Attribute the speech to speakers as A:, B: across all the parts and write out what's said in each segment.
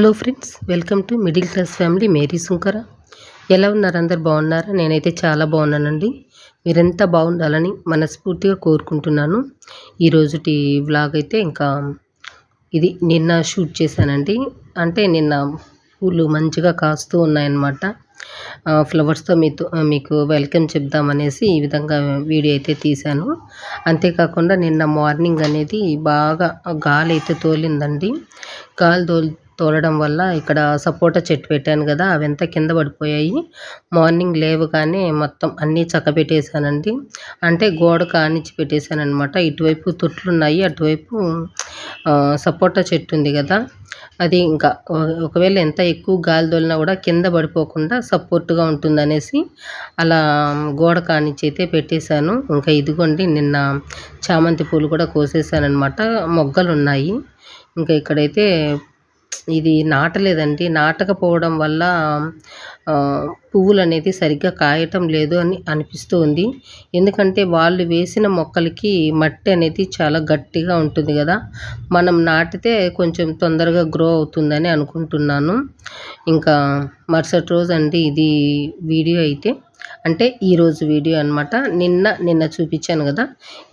A: Hello friends, welcome to middle class family Mary Sunkara. ఎలా ఉన్నారు? అందరు బాగున్నారా? నేనైతే చాలా బాగున్నానండి. మీరెంత బాగుండాలని మనస్ఫూర్తిగా కోరుకుంటున్నాను. ఈరోజుటి వ్లాగ్ అయితే ఇంకా ఇది నిన్న షూట్ చేశానండి. అంటే నిన్న పూలు మంచిగా కాస్తూ ఉన్నాయన్నమాట. ఫ్లవర్స్తో మీకు వెల్కమ్ చెప్దామనేసి ఈ విధంగా వీడియో అయితే తీశాను. అంతేకాకుండా నిన్న మార్నింగ్ అనేది బాగా గాలి అయితే తోలిందండి. గాలి తోలడం వల్ల ఇక్కడ సపోటా చెట్టు పెట్టాను కదా, అవంతా కింద పడిపోయాయి. మార్నింగ్ లేవగానే మొత్తం అన్నీ చక్కబెట్టేశానండి. అంటే గోడ కానిచ్చి పెట్టేశాను అనమాట. ఇటువైపు తొట్లున్నాయి, అటువైపు సపోటా చెట్టు ఉంది కదా, అది ఇంకా ఒకవేళ ఎంత ఎక్కువ గాలి తోలినా కూడా కింద పడిపోకుండా సపోర్ట్గా ఉంటుందనేసి అలా గోడ కానిచ్చి అయితే పెట్టేశాను. ఇంకా ఇదిగోండి, నిన్న చామంతి పూలు కూడా కోసేసాను అనమాట. మొగ్గలు ఉన్నాయి. ఇంకా ఇక్కడైతే ఇది నాటలేదండి. నాటకపోవడం వల్ల పువ్వులు అనేది సరిగ్గా కాయటం లేదు అని అనిపిస్తూ ఉంది. ఎందుకంటే వాళ్ళు వేసిన మొక్కలకి మట్టి అనేది చాలా గట్టిగా ఉంటుంది కదా, మనం నాటితే కొంచెం తొందరగా గ్రో అవుతుందని అనుకుంటున్నాను. ఇంకా మరుసటి రోజు అండి ఇది వీడియో అయితే, అంటే ఈరోజు వీడియో అనమాట. నిన్న చూపించాను కదా,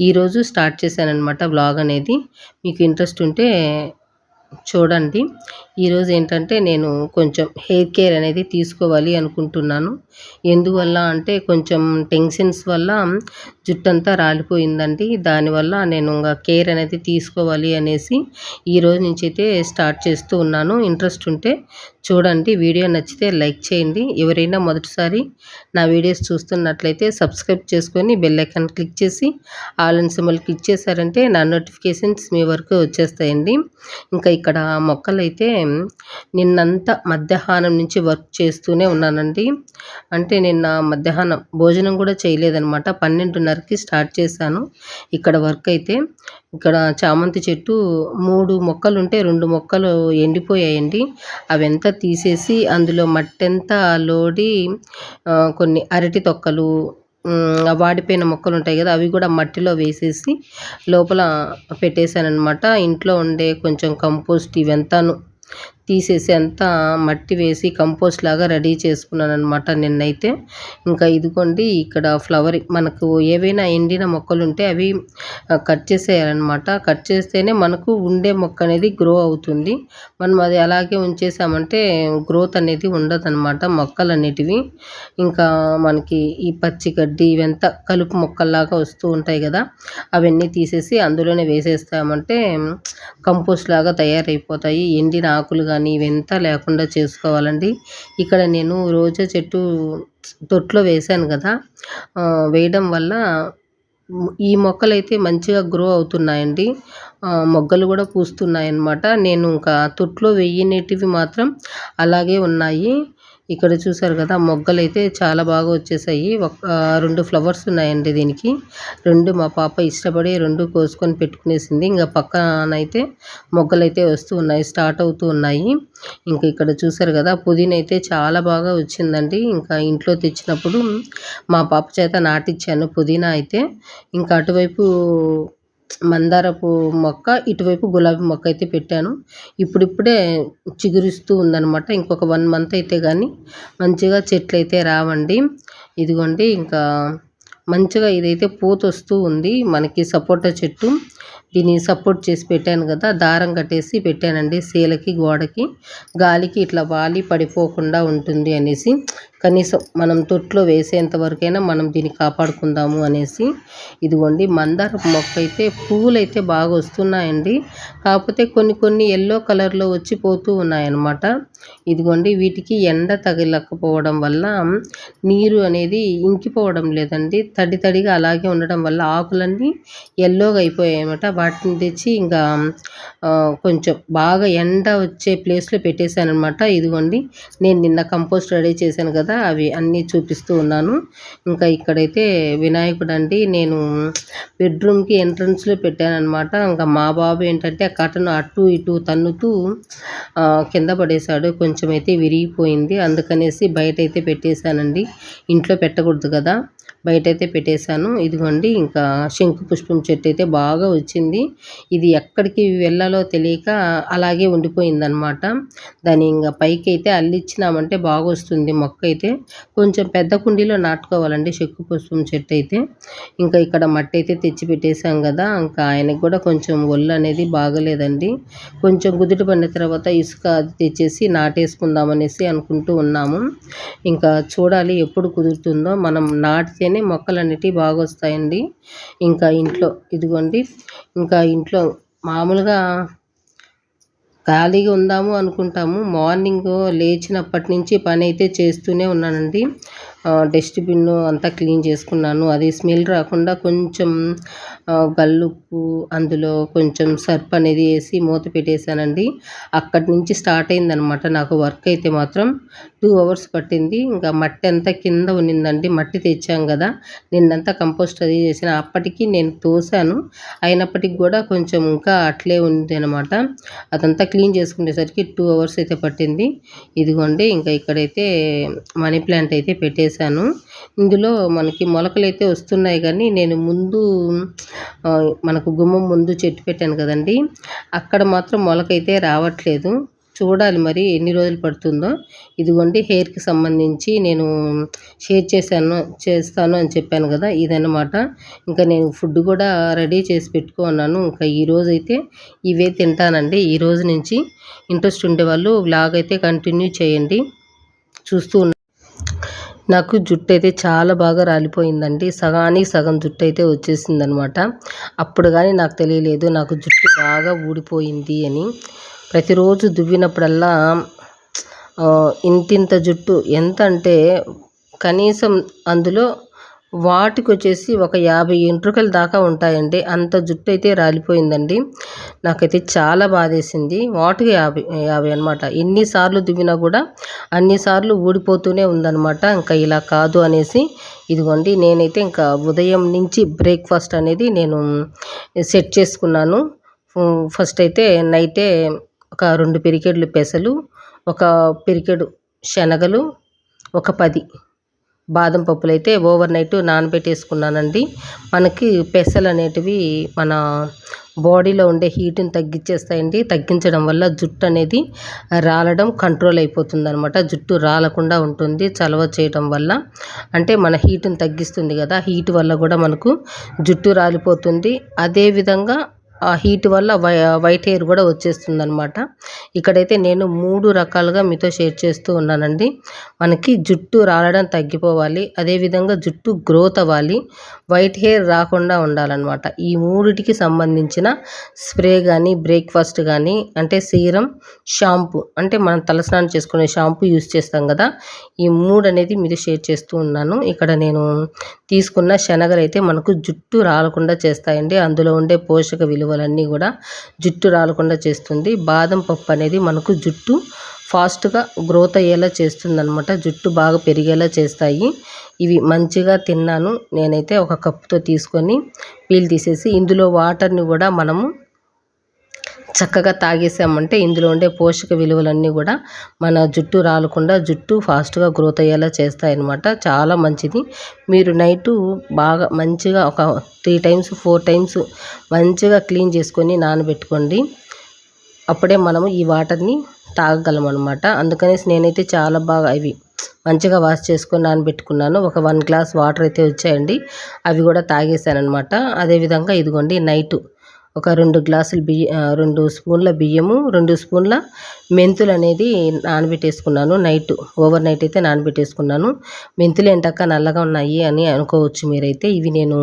A: ఈరోజు స్టార్ట్ చేశాను అనమాట వ్లాగ్ అనేది. మీకు ఇంట్రెస్ట్ ఉంటే చూడండి. ఈరోజు ఏంటంటే నేను కొంచెం హెయిర్ కేర్ అనేది తీసుకోవాలి అనుకుంటున్నాను. ఎందువల్ల అంటే కొంచెం టెన్షన్స్ వల్ల జుట్టంతా రాలిపోయిందండి. దానివల్ల నేను ఇంకా కేర్ అనేది తీసుకోవాలి అనేసి ఈరోజు నుంచి అయితే స్టార్ట్ చేస్తూ ఉన్నాను. ఇంట్రెస్ట్ ఉంటే చూడండి. వీడియో నచ్చితే లైక్ చేయండి. ఎవరైనా మొదటిసారి నా వీడియోస్ చూస్తున్నట్లయితే సబ్స్క్రైబ్ చేసుకొని బెల్ ఐకాన్ క్లిక్ చేసి ఆల్ అండ్ సింబల్ క్లిక్ చేశారంటే నా నోటిఫికేషన్స్ మీ వరకు వచ్చేస్తాయండి. ఇంకా ఇక్కడ మొక్కలైతే నిన్నంతా మధ్యాహ్నం నుంచి వర్క్ చేస్తూనే ఉన్నానండి. అంటే నిన్న మధ్యాహ్నం భోజనం కూడా చేయలేదనమాట. 12:30కి స్టార్ట్ చేశాను ఇక్కడ వర్క్ అయితే. ఇక్కడ చామంతి చెట్టు 3 మొక్కలు ఉంటే 2 మొక్కలు ఎండిపోయాయండి. అవంతా తీసేసి అందులో మట్టంతా లోడి కొన్ని అరటి తొక్కలు, వాడిపోయిన మొక్కలు ఉంటాయి కదా, అవి కూడా మట్టిలో వేసేసి లోపల పెట్టేశానమాట. ఇంట్లో ఉండే కొంచెం కంపోస్ట్ ఇవంతాను తీసేసి అంతా మట్టి వేసి కంపోస్ట్ లాగా రెడీ చేసుకున్నాను అనమాట నిన్నైతే. ఇంకా ఇదిగోండి, ఇక్కడ ఫ్లవరింగ్ మనకు ఏవైనా ఎండిన మొక్కలు ఉంటే అవి కట్ చేసేయాలన్నమాట. కట్ చేస్తేనే మనకు ఉండే మొక్క అనేది గ్రో అవుతుంది. మనం అది అలాగే ఉంచేసామంటే గ్రోత్ అనేది ఉండదన్నమాట మొక్కలు అనేటివి. ఇంకా మనకి ఈ పచ్చి గడ్డి ఇవంతా కలుపు మొక్కల్లాగా వస్తూ ఉంటాయి కదా, అవన్నీ తీసేసి అందులోనే వేసేస్తామంటే కంపోస్ట్ లాగా తయారైపోతాయి. ఎండిన ఆకులు కానీ ఇవంతా లేకుండా చేసుకోవాలండి. ఇక్కడ నేను రోజా చెట్టు తొట్లో వేశాను కదా, వేయడం వల్ల ఈ మొక్కలైతే మంచిగా గ్రో అవుతున్నాయండి. మొగ్గలు కూడా పూస్తున్నాయన్నమాట. నేను ఇంకా తొట్లో వేయనేటివి మాత్రం అలాగే ఉన్నాయి. ఇక్కడ చూసారు కదా, మొగ్గలైతే చాలా బాగా వచ్చేసాయి. 2 ఫ్లవర్స్ ఉన్నాయండి దీనికి. 2 మా పాప ఇష్టపడి 2 కోసుకొని పెట్టుకునేసింది. ఇంకా పక్కనైతే మొగ్గలైతే వస్తూ ఉన్నాయి, స్టార్ట్ అవుతూ ఉన్నాయి. ఇంకా ఇక్కడ చూసారు కదా, పుదీనా అయితే చాలా బాగా వచ్చిందండి. ఇంకా ఇంట్లో తెచ్చినప్పుడు మా పాప చేత నాటిచ్చాను పుదీనా అయితే. ఇంకా అటువైపు మందారపు మొక్క, ఇటువైపు గులాబీ మొక్క అయితే పెట్టాను. ఇప్పుడిప్పుడే చిగురిస్తూ ఉందన్నమాట. ఇంకొక 1 మంత్ అయితే కానీ మంచిగా చెట్లు అయితే రావండి. ఇదిగోండి, ఇంకా మంచిగా ఇదైతే పూత వస్తూ ఉంది మనకి సపోటా చెట్టు. దీన్ని సపోర్ట్ చేసి పెట్టాను కదా, దారం కట్టేసి పెట్టానండి సేలకి, గోడకి. గాలికి ఇట్లా వాలి పడిపోకుండా ఉంటుంది అనేసి, కనీసం మనం తొట్లో వేసేంత వరకైనా మనం దీన్ని కాపాడుకుందాము అనేసి. ఇదిగోండి, మందార మొక్క అయితే పువ్వులు అయితే బాగా వస్తున్నాయండి. కాకపోతే కొన్ని ఎల్లో కలర్లో వచ్చి పోతూ ఉన్నాయన్నమాట. ఇదిగోండి, వీటికి ఎండ తగలకపోవడం వల్ల నీరు అనేది ఇంకిపోవడం లేదండి. తడిగా అలాగే ఉండడం వల్ల ఆకులన్నీ ఎల్లోగా అయిపోయాయి అన్నమాట. వాటిని తెచ్చి ఇంకా కొంచెం బాగా ఎండ వచ్చే ప్లేస్లో పెట్టేశాను అనమాట. ఇదిగోండి, నేను నిన్న కంపోస్ట్ రెడీ చేశాను కదా, అవి అన్నీ చూపిస్తూ ఉన్నాను. ఇంకా ఇక్కడైతే వినాయకుడు అండి, నేను బెడ్రూమ్కి ఎంట్రన్స్లో పెట్టానమాట. ఇంకా మా బాబు ఏంటంటే ఆ కటను అటు ఇటు తన్నుతూ కింద పడేశాడు. కొంచెం అయితే విరిగిపోయింది, అందుకనేసి బయట అయితే పెట్టేశానండి. ఇంట్లో పెట్టకూడదు కదా, బయటైతే పెట్టేశాను. ఇదిగోండి ఇంకా శంకు పుష్పం చెట్టు అయితే బాగా వచ్చింది. ఇది ఎక్కడికి వెళ్ళాలో తెలియక అలాగే ఉండిపోయిందనమాట. దాన్ని ఇంక పైకైతే అల్లిచ్చినామంటే బాగొస్తుంది మొక్క అయితే. కొంచెం పెద్ద కుండీలో నాటుకోవాలండి శంకు పుష్పం చెట్టు అయితే. ఇంకా ఇక్కడ మట్టి అయితే తెచ్చి పెట్టేశాం కదా, ఇంకా ఆయనకి కూడా కొంచెం ఒళ్ళు అనేది బాగలేదండి. కొంచెం కుదుట పడిన తర్వాత ఇసుక అది తెచ్చేసి నాటేసుకుందాం అనేసి అనుకుంటూ ఉన్నాము. ఇంకా చూడాలి ఎప్పుడు కుదురుతుందో. మనం నాటితేనే మొక్కలు అనేటివి బాగా వస్తాయండి. ఇంకా ఇంట్లో ఇదిగోండి, ఇంకా ఇంట్లో మామూలుగా ఖాళీగా ఉందాము అనుకుంటాము. మార్నింగ్ లేచినప్పటి నుంచి పని అయితే చేస్తూనే ఉన్నానండి. డస్ట్‌బిన్ అంతా క్లీన్ చేసుకున్నాను. అది స్మెల్ రాకుండా కొంచెం గల్లుప్పు, అందులో కొంచెం సర్ఫ్ అనేది వేసి మూత పెట్టేశానండి. అక్కడి నుంచి స్టార్ట్ అయిందనమాట నాకు వర్క్ అయితే మాత్రం. 2 అవర్స్ పట్టింది. ఇంకా మట్టి అంతా కింద ఉన్నిందండి. మట్టి తెచ్చాం కదా, నిన్నంతా కంపోస్ట్ అది చేసిన. అప్పటికి నేను తోసాను, అయినప్పటికి కూడా కొంచెం ఇంకా అట్లే ఉంది అనమాట. అదంతా క్లీన్ చేసుకునేసరికి 2 అవర్స్ అయితే పట్టింది. ఇదిగోండి ఇంకా ఇక్కడైతే మనీ ప్లాంట్ అయితే పెట్టేశాను. ఇందులో మనకి మొలకలైతే వస్తున్నాయి, కానీ నేను ముందు మనకు గుమ్మం ముందు చెట్టు పెట్టాను కదండి, అక్కడ మాత్రం మొలకైతే రావట్లేదు. చూడాలి మరి ఎన్ని రోజులు పడుతుందో. ఇదిగోండి హెయిర్‌కి సంబంధించి నేను చేస్తాను అని చెప్పాను కదా, ఇదన్నమాట. ఇంకా నేను ఫుడ్ కూడా రెడీ చేసి పెట్టుకున్నాను. ఇంకా ఈరోజైతే ఇవే తింటానండి. ఈ రోజు నుంచి ఇంట్రెస్ట్ ఉండేవాళ్ళు వ్లాగ్ అయితే కంటిన్యూ చేయండి, చూస్తూ నాకు జుట్టు అయితే చాలా బాగా రాలిపోయిందండి. సగానికి సగం జుట్టు అయితే వచ్చేసిందనమాట. అప్పుడు కానీ నాకు తెలియలేదు నాకు జుట్టు బాగా ఊడిపోయింది అని. ప్రతిరోజు దువ్వినప్పుడల్లా ఇంతింత జుట్టు, ఎంత అంటే కనీసం అందులో వాటికొచ్చేసి ఒక 50 ఎంట్రుకల దాకా ఉంటాయండి. అంత జుట్టు అయితే రాలిపోయిందండి. నాకైతే చాలా బాధేసింది. వాటికి 50 అనమాట. ఎన్నిసార్లు దువ్వినా కూడా అన్నిసార్లు ఊడిపోతూనే ఉందనమాట. ఇంకా ఇలా కాదు అనేసి ఇదిగోండి నేనైతే ఇంకా ఉదయం నుంచి బ్రేక్ఫాస్ట్ అనేది నేను సెట్ చేసుకున్నాను. ఫస్ట్ అయితే నైటే ఒక 2 పిరికెడులు పెసలు, ఒక పిరికెడు శనగలు, ఒక 10 బాదం పప్పులైతే ఓవర్ నైట్ నానబెట్టేసుకున్నానండి. మనకి పెసలు అనేటివి మన బాడీలో ఉండే హీట్ని తగ్గించేస్తాయండి. తగ్గించడం వల్ల జుట్టు అనేది రాలడం కంట్రోల్ అయిపోతుందనమాట. జుట్టు రాలకుండా ఉంటుంది చలవ చేయడం వల్ల. అంటే మన హీట్ని తగ్గిస్తుంది కదా, హీట్ వల్ల కూడా మనకు జుట్టు రాలిపోతుంది. అదేవిధంగా ఆ హీట్ వల్ల వైట్ హెయిర్ కూడా వచ్చేస్తుందనమాట. ఇక్కడైతే నేను 3 రకాలుగా మీతో షేర్ చేస్తూ ఉన్నానండి. మనకి జుట్టు రాలడం తగ్గిపోవాలి, అదేవిధంగా జుట్టు గ్రోత్ అవ్వాలి, వైట్ హెయిర్ రాకుండా ఉండాలన్నమాట. ఈ మూడిటికి సంబంధించిన స్ప్రే కానీ, బ్రేక్ఫాస్ట్ కానీ, అంటే సీరం, షాంపూ, అంటే మనం తలస్నానం చేసుకునే షాంపూ యూస్ చేస్తాం కదా, ఈ 3 అనేది మీరు షేర్ చేస్తూ ఉన్నాను. ఇక్కడ నేను తీసుకున్న శనగలు అయితే మనకు జుట్టు రాలకుండా చేస్తాయండి. అందులో ఉండే పోషక విలువలన్నీ కూడా జుట్టు రాలకుండా చేస్తుంది. బాదం పప్పు అనేది మనకు జుట్టు ఫాస్ట్గా గ్రోత్ అయ్యేలా చేస్తుందన్నమాట. జుట్టు బాగా పెరిగేలా చేస్తాయి. ఇవి మంచిగా తిన్నాను నేనైతే. ఒక కప్పుతో తీసుకొని పీల్ తీసేసి ఇందులో వాటర్ని కూడా మనము చక్కగా తాగేసామంటే ఇందులో ఉండే పోషక విలువలన్నీ కూడా మన జుట్టు రాలకుండా జుట్టు ఫాస్ట్గా గ్రోత్ అయ్యేలా చేస్తాయన్నమాట. చాలా మంచిది. మీరు నైటు బాగా మంచిగా ఒక 3 టైమ్స్ 4 టైమ్స్ మంచిగా క్లీన్ చేసుకొని నానబెట్టుకోండి. అప్పుడే మనము ఈ వాటర్ని తాగగలం అనమాట. అందుకనేసి నేనైతే చాలా బాగా ఇవి మంచిగా వాష్ చేసుకొని నానబెట్టుకున్నాను. ఒక 1 గ్లాస్ వాటర్ అయితే వచ్చాయండి, అవి కూడా తాగేసాను అనమాట. అదేవిధంగా ఇదిగోండి నైటు ఒక 2 స్పూన్ల బియ్యము, 2 స్పూన్ల మెంతులు అనేది నానబెట్టేసుకున్నాను. ఓవర్ నైట్ అయితే నానబెట్టేసుకున్నాను. మెంతులు ఏంటక్క నల్లగా ఉన్నాయి అని అనుకోవచ్చు మీరైతే. ఇవి నేను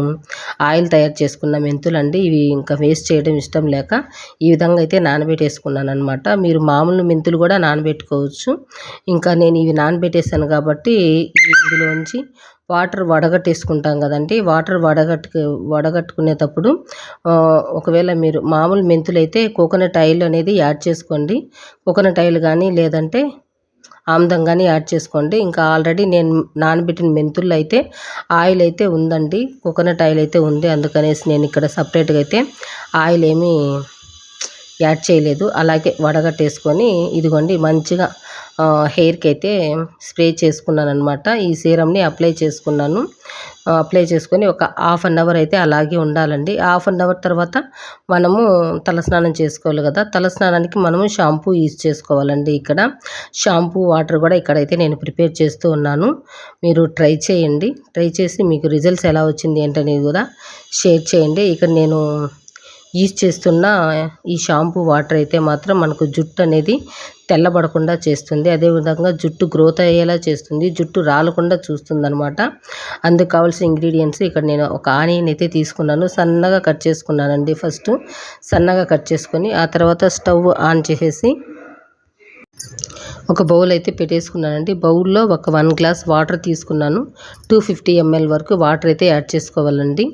A: ఆయిల్ తయారు చేసుకున్న మెంతులు అండి. ఇవి ఇంకా వేస్ట్ చేయడం ఇష్టం లేక ఈ విధంగా అయితే నానబెట్టేసుకున్నాను అనమాట. మీరు మామూలు మెంతులు కూడా నానబెట్టుకోవచ్చు. ఇంకా నేను ఇవి నానబెట్టేసాను కాబట్టి ఇందులోంచి వాటర్ వడగట్టేసుకుంటాం కదండి. వాటర్ వడగట్టుకునేటప్పుడు ఒకవేళ మీరు మామూలు మెంతులు అయితే కోకోనట్ ఆయిల్ అనేది యాడ్ చేసుకోండి. కోకోనట్ ఆయిల్ కానీ లేదంటే ఆముదం కానీ యాడ్ చేసుకోండి. ఇంకా ఆల్రెడీ నేను నానబెట్టిన మెంతుల్లో అయితే ఆయిల్ అయితే ఉందండి, కోకోనట్ ఆయిల్ అయితే ఉంది. అందుకనేసి నేను ఇక్కడ సపరేట్గా అయితే ఆయిల్ ఏమీ యాడ్ చేయలేదు. అలాగే వడగట్టేసుకొని ఇదిగోండి మంచిగా హెయిర్కి అయితే స్ప్రే చేసుకున్నానమాట. ఈ సీరమ్ని అప్లై చేసుకున్నాను. అప్లై చేసుకొని ఒక హాఫ్ అన్ అవర్ అయితే అలాగే ఉండాలండి. హాఫ్ అన్ అవర్ తర్వాత మనము తలస్నానం చేసుకోవాలి కదా. తలస్నానానికి మనము షాంపూ యూజ్ చేసుకోవాలండి. ఇక్కడ షాంపూ వాటర్ కూడా ఇక్కడైతే నేను ప్రిపేర్ చేస్తూ ఉన్నాను. మీరు ట్రై చేయండి. ట్రై చేసి మీకు రిజల్ట్స్ ఎలా వచ్చింది ఏంటనేది కూడా షేర్ చేయండి. ఇక్కడ నేను యూజ్ చేస్తున్న ఈ షాంపూ వాటర్ అయితే మాత్రం మనకు జుట్టు అనేది తెల్లబడకుండా చేస్తుంది. అదేవిధంగా జుట్టు గ్రోత్ అయ్యేలా చేస్తుంది. జుట్టు రాలకుండా చూస్తుందనమాట. అందుకు కావాల్సిన ఇంగ్రీడియంట్స్ ఇక్కడ నేను ఒక ఆనియన్ అయితే తీసుకున్నాను. సన్నగా కట్ చేసుకున్నానండి. ఫస్ట్ సన్నగా కట్ చేసుకొని ఆ తర్వాత స్టవ్ ఆన్ చేసేసి ఒక బౌల్ అయితే పెట్టేసుకున్నానండి. బౌల్లో ఒక 1 గ్లాస్ వాటర్ తీసుకున్నాను. 250 ml వరకు వాటర్ అయితే యాడ్ చేసుకోవాలండి.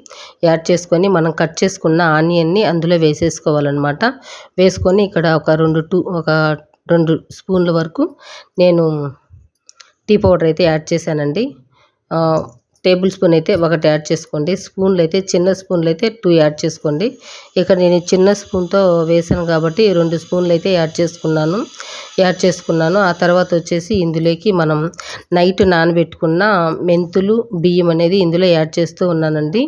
A: యాడ్ చేసుకొని మనం కట్ చేసుకున్న ఆనియన్ని అందులో వేసేసుకోవాలన్నమాట. వేసుకొని ఇక్కడ ఒక 2 స్పూన్ల వరకు నేను టీ పౌడర్ అయితే యాడ్ చేశానండి. టేబుల్ స్పూన్ అయితే 1 యాడ్ చేసుకోండి. స్పూన్లు అయితే చిన్న స్పూన్లు అయితే 2 యాడ్ చేసుకోండి. ఇక్కడ నేను చిన్న స్పూన్తో వేసాను కాబట్టి 2 స్పూన్లు అయితే యాడ్ చేసుకున్నాను. ఆ తర్వాత వచ్చేసి ఇందులోకి మనం నైట్ నానబెట్టుకున్న మెంతులు, బియ్యం అనేది ఇందులో యాడ్ చేస్తూ ఉన్నానండి.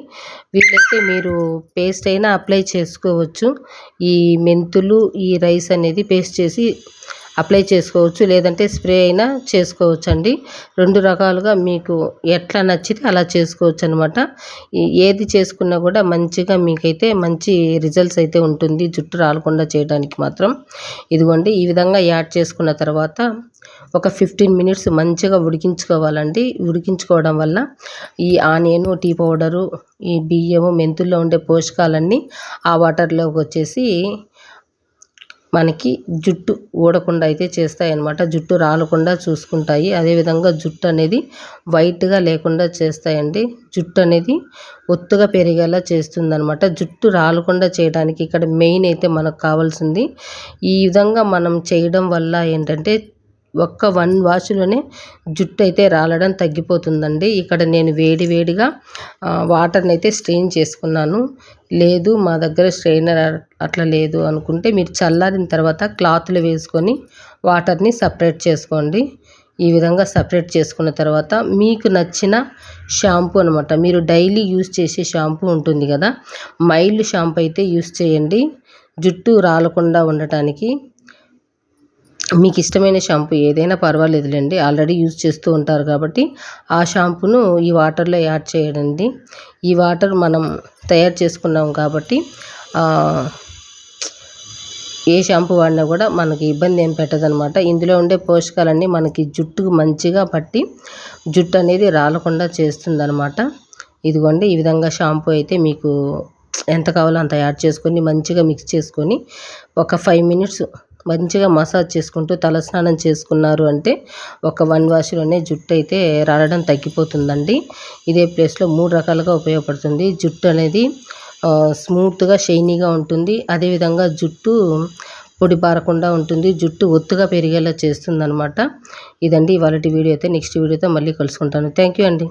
A: వీలైతే మీరు పేస్ట్ అయినా అప్లై చేసుకోవచ్చు. ఈ మెంతులు, ఈ రైస్ అనేది పేస్ట్ చేసి అప్లై చేసుకోవచ్చు, లేదంటే స్ప్రే అయినా చేసుకోవచ్చు అండి. 2 రకాలుగా మీకు ఎట్లా నచ్చితే అలా చేసుకోవచ్చు అనమాట. ఏది చేసుకున్నా కూడా మంచిగా మీకైతే మంచి రిజల్ట్స్ అయితే ఉంటుంది జుట్టు రాలకుండా చేయడానికి మాత్రం. ఇదిగోండి ఈ విధంగా యాడ్ చేసుకున్న తర్వాత ఒక 15 మినిట్స్ మంచిగా ఉడికించుకోవాలండి. ఉడికించుకోవడం వల్ల ఈ ఆనియను, టీ పౌడరు, ఈ బియ్యము, మెంతుల్లో ఉండే పోషకాలన్నీ ఆ వాటర్లోకి వచ్చేసి మనకి జుట్టు ఊడకుండా అయితే చేస్తాయి అన్నమాట. జుట్టు రాలకుండా చూసుకుంటాయి. అదేవిధంగా జుట్టు అనేది వైట్గా లేకుండా చేస్తాయండి. జుట్టు అనేది ఒత్తుగా పెరిగేలా చేస్తుందన్నమాట. జుట్టు రాలకుండా చేయడానికి ఇక్కడ మెయిన్ అయితే మనకు కావాల్సింది. ఈ విధంగా మనం చేయడం వల్ల ఏంటంటే ఒక్క 1 వాష్లోనే జుట్టు అయితే రాలడం తగ్గిపోతుందండి. ఇక్కడ నేను వేడిగా వాటర్ని అయితే స్ట్రెయిన్ చేసుకున్నాను. లేదు మా దగ్గర స్ట్రెయినర్ అట్లా లేదు అనుకుంటే మీరు చల్లారిన తర్వాత క్లాత్లో వేసుకొని వాటర్ని సపరేట్ చేసుకోండి. ఈ విధంగా సపరేట్ చేసుకున్న తర్వాత మీకు నచ్చిన షాంపూ అనమాట, మీరు డైలీ యూజ్ చేసే షాంపూ ఉంటుంది కదా, మైల్డ్ షాంపూ అయితే యూజ్ చేయండి జుట్టు రాలకుండా ఉండటానికి. మీకు ఇష్టమైన షాంపూ ఏదైనా పర్వాలేదులేండి, ఆల్రెడీ యూజ్ చేస్తూ ఉంటారు కాబట్టి ఆ షాంపూను ఈ వాటర్లో యాడ్ చేయండి. ఈ వాటర్ మనం తయారు చేసుకున్నాం కాబట్టి ఏ షాంపూ వాడినా కూడా మనకి ఇబ్బంది ఏం పెట్టదనమాట. ఇందులో ఉండే పోషకాలన్నీ మనకి జుట్టుకు మంచిగా పట్టి జుట్టు అనేది రాలకుండా చేస్తుందనమాట. ఇదిగోండి ఈ విధంగా షాంపూ అయితే మీకు ఎంత కావాలో అంత యాడ్ చేసుకొని మంచిగా మిక్స్ చేసుకొని ఒక 5 మినిట్స్ మంచిగా మసాజ్ చేసుకుంటూ తలస్నానం చేసుకున్నారు అంటే ఒక 1 వాష్లోనే జుట్టు అయితే రాలడం తగ్గిపోతుందండి. ఇదే ప్లేస్లో 3 రకాలుగా ఉపయోగపడుతుంది. జుట్టు అనేది స్మూత్గా షైనీగా ఉంటుంది. అదేవిధంగా జుట్టు పొడి బారకుండా ఉంటుంది. జుట్టు ఒత్తుగా పెరిగేలా చేస్తుందన్నమాట. ఇదండి ఇవాళటి వీడియో అయితే. నెక్స్ట్ వీడియోతో మళ్ళీ కలుసుకుంటాను. థ్యాంక్ యూ అండి.